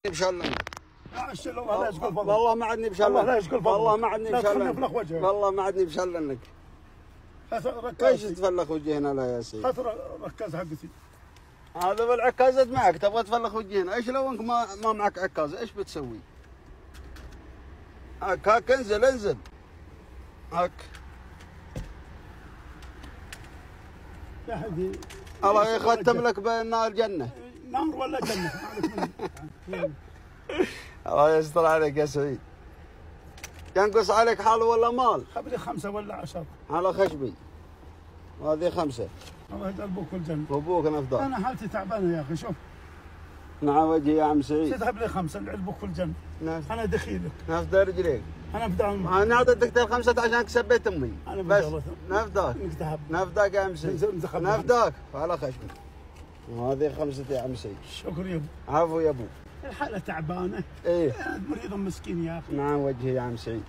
بشلنك الله لا يشكل فضلك. والله ما عدني بشلنك. الله لا يشكل فضلك. والله ما عدني بشلنك. تفلخ وجهك. والله ما عدني بشلنك. ليش تفلخ وجهنا لا يا سيدي؟ خاطر ركاز حقتي. هذا بالعكازة معك تبغى تفلخ وجهنا، ايش لو انك ما معك عكازة ايش بتسوي؟ هاك انزل انزل. هاك. يا حدي الله يختم لك بين نار الجنة. نار ولا جنة؟ الله يستر عليك يا سعيد. ينقص عليك حال ولا مال؟ خبري 5 ولا 10 على خشبي. هذه 5. الله يجعل ابوك والجنة. وابوك نفضل. انا حالتي تعبانة يا اخي شوف. نعم وجهي يا عم سعيد. تذهب لي 5 لعلبك في الجنة. انا دخيلك. نفضل رجليك. انا بدعم. انا اعطيتك 5 عشان كسبت امي. انا بس بدعم. نفداك. نفداك يا عم سعيد. نفداك على خشبي. وهذه 5 يا عم سعيد. شكرا يا ابو. عفو يا ابو. الحالة تعبانة. ايه. مريض مسكين يا اخي. نعم وجهي يا عم سعيد.